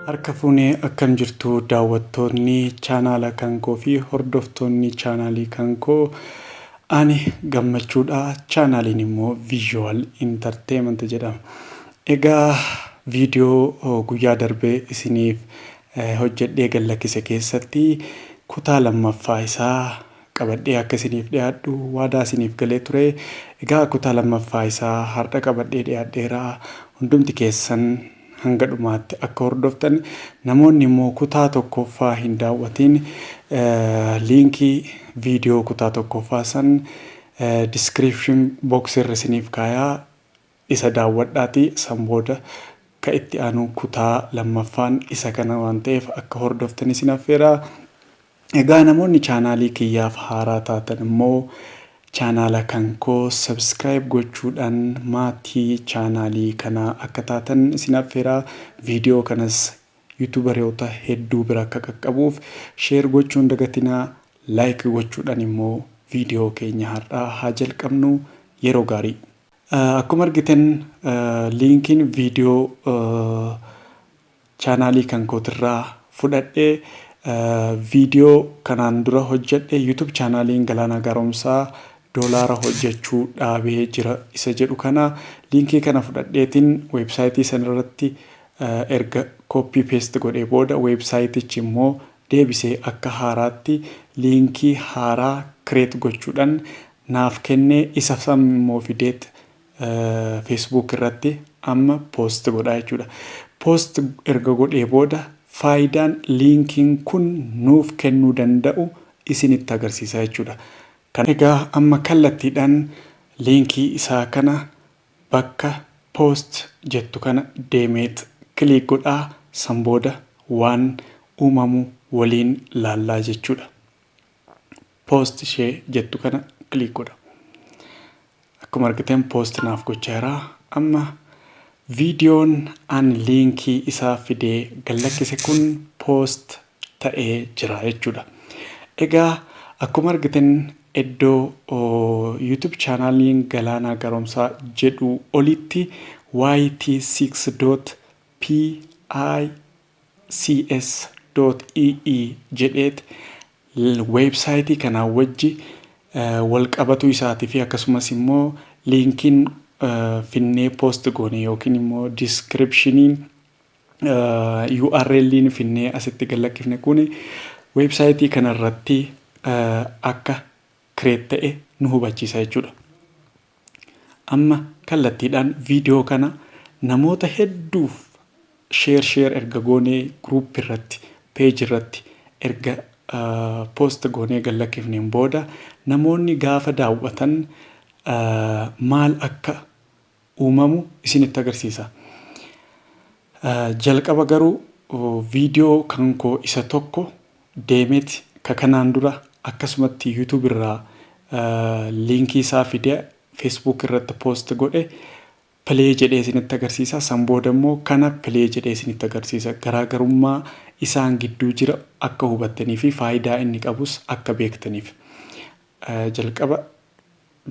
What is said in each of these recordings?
Harka fuunee akkam jirtu daawwattoonni chaanaala kankoo fi hordoftoonni chaanaalii kankoo ani gammachuudha. Chaanaaliin immoo Visual Entertainment jedhama. Egaa viidiyoo guyyaa darbee isiniif hojjedhee gallakise keessatti kutaa lammaffaa isaa qabadhee akka isiniif dhiyaadhu waadaa isiniif galee ture. Egaa kutaa lammaffaa isaa har'a qabadhee dhiyaadheera. Hundumti keessan hanga dhumaatti akka hordoftan, namoonni immoo kutaa tokkoffaa hin daawwatin liinkii viidiyoo kutaa tokkoffaa san description box irra isiniif kaayaa isa daawwadhaati. San booda ka itti aanu kutaa lammaffaan isa kana waan ta'eef akka hordoftan isin affeera. Egaa namoonni chaanaalii kiyyaaf haaraa taatan immoo chaanaala kankoo subscribe gochuudhaan maatii chaanaalii kana akka taatan isin affeera. Viidiyoo kanas yuutuubaroota hedduu bira akka qaqqabuuf share gochuun dagatinaa, like gochuudhaan immoo viidiyoo keenya har'aa haa jalqabnu. Yeroo gaarii. Akkuma argitan liinkiin viidiyoo chaanaalii kankootirraa fudhadhee viidiyoo kanaan dura hojjedhe YouTube chaanaaliin Galaanaa Gaaromsaa doolaara hojjechuu dhaabee jira isa jedhu kana liinkii kana fudhadheetiin weebsaayitii sanarratti erga copy paste godhee booda weebsaayitichi immoo deebisee akka haaraatti liinkii haaraa create gochuudhaan naaf kennee isa sam immoo fideet Facebook irratti amma post godhaa jechuudha. Post erga godhee booda faayidaan liinkiin kun nuuf kennuu danda'u isinitti agarsiisa jechuudha. Kan egaa amma kallattiidhaan liinkii isaa kana bakka post jettu kana deemeet kilik godhaa. San booda waan uumamu waliin laallaa jechuudha. Post ishee jettu kana kilik godha. Akkuma argitan post naaf gochaa jira. Amma viidiyoon an liinkii isaa fidee gallakkise kun post ta'ee jira jechuudha. Egaa akkuma argitan iddoo YouTube chaanaaliin Galaanaa Gaaromsaa jedhu olitti yt6.pics.ee jedheet weebsaayitii kanaa wajji wal qabatu isaatii fi akkasumas immoo liinkiin finnee post goone yookiin immoo descriptioniin URL'n finnee asitti gallakkifne kun weebsaayitii kanarratti akka create ta'e nu hubachiisa jechuudha. Amma kallattiidhaan viidiyoo kana namoota hedduuf share erga goonee group irratti page irratti erga post goonee gallakkifneen booda namoonni gaafa daawwatan maal akka uumamu isinitti agarsiisa. Jalqaba garuu viidiyoo kankoo isa tokko deemeet ka kanaan dura akkasumatti YouTube irraa liinkii isaa fidee Facebook irratti post godhe play jedhee isinitti agarsiisa. San booda immoo kana play jedhee isinitti agarsiisa. Garaagarummaa isaan gidduu jira akka hubattanii fi faayidaa inni qabus akka beektaniif. Jalqaba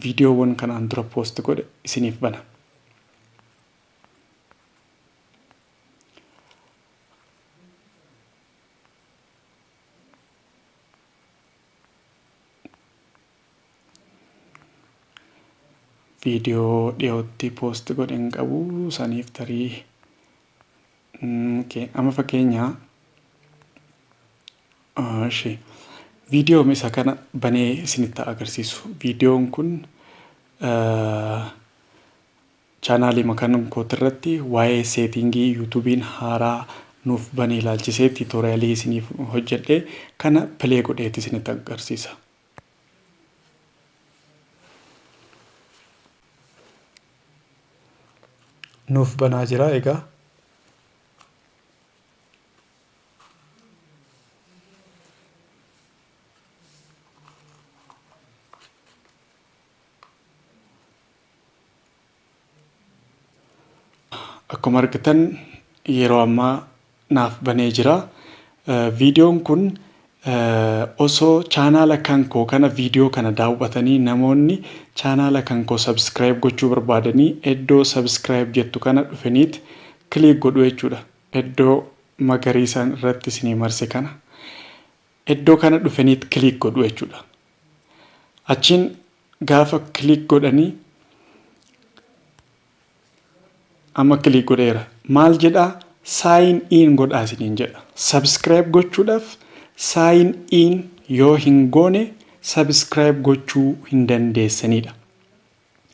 viidiyoowwan kanaan dura post godhe isiniif bana. Viidiyoo dhiyootti post godhen qabu saniif tarii amma fakkeenya viidiyoo isa kana banee isinitti agarsiisu. Viidiyoon kun chaanaalii makan kootirratti waa'ee seetingii YouTube'n haaraa nuuf banee ilaalchisee tuutoriyaalii isiniif hojjedhe kana play godheetti isinitti agarsiisa. Nuuf banaa jira egaa. Akkuma argitan yeroo ammaa naaf banee jira. Viidiyoon kun osoo chaanaala kankoo kana viidiyoo kana daawwatanii namoonni chaanaala kankoo subscribe gochuu barbaadanii iddoo subscribe jettu kana dhufaniit click godhu jechuudha. Iddoo magariisaan irratti isinii marse kana iddoo kana dhufaniit click godhu jechuudha. Achiin gaafa click godhanii amma click godheera maal jedhaa sign in godhaa isiniin jedha. Subscribe gochuudhaaf sign in yoo hin goone subscribe gochuu hin dandeessanidha.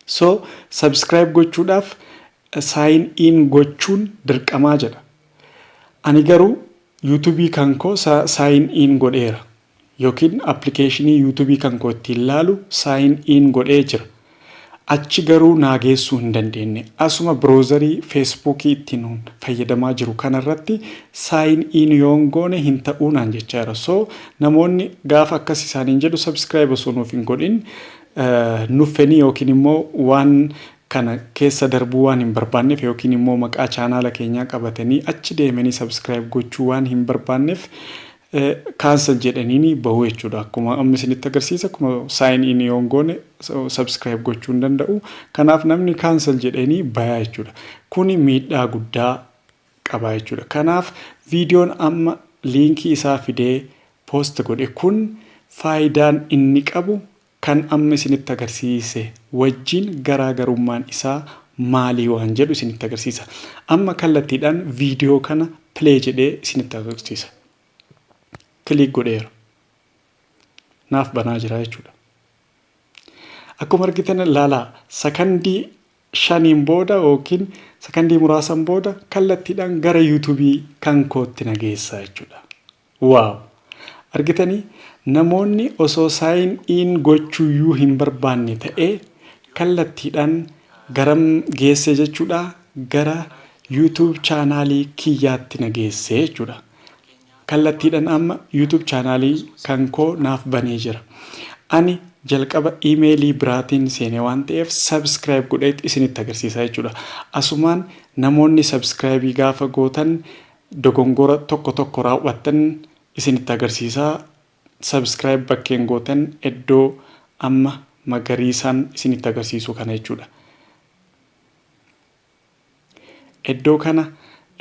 So subscribe gochuudhaaf sign in gochuun dirqamaa jedha. Ani garuu YouTube kankoo sign in godheera yookiin applicationii YouTube kankoo ittiin ilaalu sign in godhee jira. Achi garuu naageessuu hin dandeenye. Asuma browserii Facebook ittiin fayyadamaa jiru kanarratti sign in yoon goone hin ta'uu naan jechaara. So namoonni gaafa akkas isaaniin jedhu subscribe osoo nuuf hin godhin nuffanii yookiin immoo waan kana keessa darbuu waan hin barbaanneef yookiin immoo maqaa chaanaala keenyaa qabatanii achi deemanii subscribe gochuu waan hin barbaanneef cancel jedhaniini bahu jechuudha. Akkuma amma isinitti agarsiisa akkuma sign in yoon goone subscribe gochuu hin danda'u. Kanaaf namni cancel jedhanii bayaa jechuudha. Kuni miidhaa guddaa qaba jechuudha. Kanaaf viidiyoon amma liinkii isaa fidee post godhe kun faayidaan inni qabu kan amma isinitti agarsiise wajjin garaagarummaan isaa maalii waan jedhu isinitti agarsiisa. Amma kallattiidhaan viidiyoo kana play jedhee isinitti agarsiisa. Click godheera. Naaf banaa jira jechuudha. Akkuma argitan ilaalaa sakandii 5 booda yookiin sakandii muraasan booda kallattiidhaan gara YouTube kankootti na geessa jechuudha. Waaw! Argitanii namoonni osoo sign in gochuuyyuu hin barbaanne ta'ee kallattiidhaan garam geesse jechuudha. Gara YouTube chaanaalii kiyyaatti na geesse jechuudha. Kallattiidhaan amma YouTube chaanaalii kankoo naaf banee jira. Ani jalqaba emailii biraatiin seenee waan ta'eef subscribe godhee isinitti agarsiisa jechuudha. Asumaan namoonni subscribe gaafa gootan dogongora tokko raawwattan isinitti agarsiisa. Subscribe bakkeen gootan iddoo amma magariisaan isinitti agarsiisu kana jechuudha. Iddoo kana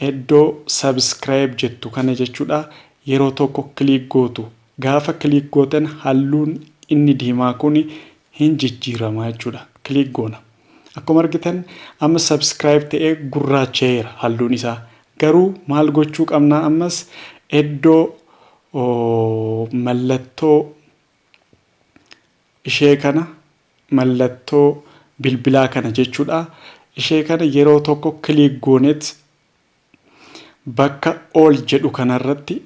iddoo subscribe jettu kana jechuudha. Yeroo tokko click gootu gaafa click gootan halluun inni diimaa kun hin jijjiirama jechuudha. Click goona. Akkuma argitan amma subscribe ta'ee gurraacha'eera halluun isaa. Garuu maal gochuu qabnaa ammas iddoo mallattoo ishee kana mallattoo bilbilaa kana jechuudha. Ishee kana yeroo tokko click goonet bakka all jedhu kanarratti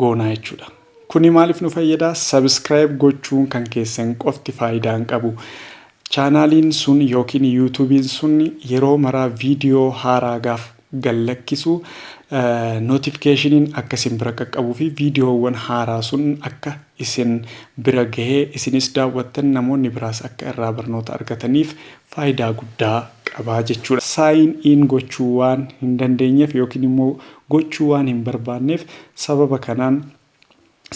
goonaa jechuudha. Kuni maaliif nu fayyada? Subscribe gochuun kan keessan qofti faayidaa hin qabu. Chaanaaliin sun yookiin YouTubein sun yeroo maraa viidiyoo haaraa gaaf gallakkisu notificationin akka isin bira qaqqabuu fi viidiyoowwan haaraa sun akka isin bira gahee isinis daawwattan namoonni biraas akka irraa barnoota argataniif faayidaa guddaa qabaa jechuudha. Sign in gochuu waan hin dandeenyeef yookiin immoo gochuu waan hin barbaanneef sababa kanaan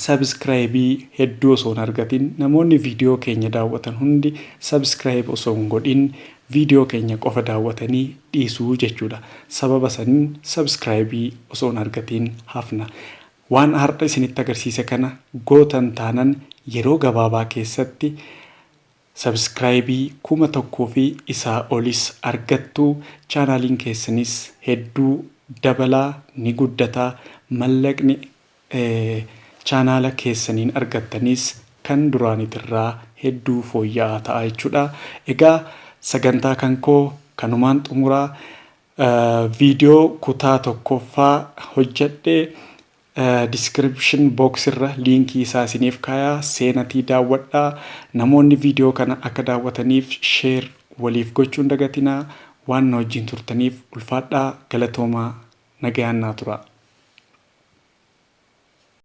subscribe hedduu osoo hin argatin namoonni viidiyoo keenya daawwatan hundi subscribe osoo hin godhin viidiyoo keenya qofa daawwatanii dhiisuu jechuudha. Sababa saniin subscribe osoo hin argatin hafna. Waan har'a isinitti agarsiise kana gootan taanan yeroo gabaabaa keessatti subscribe 1,000 fi isaa olis argattu. Chaanaaliin keessanis hedduu dabalaa ni guddataa. Mallaqni chaanaala keessaniin argattanis kan duraanitirraa hedduu fooyya'aa ta'a jechuudha. Egaa sagantaa kankoo kanumaan xumuraa viidiyoo kutaa tokkoffaa hojjedhe description box irra liinkii isaa isiniif kaayaa seenatii daawwadhaa. Namoonni viidiyoo kana akka daawwataniif share waliif gochuun dagatinaa. Waan na wajjin turtaniif ulfaadhaa. Galatoomaa. Nagayaan naa turaa.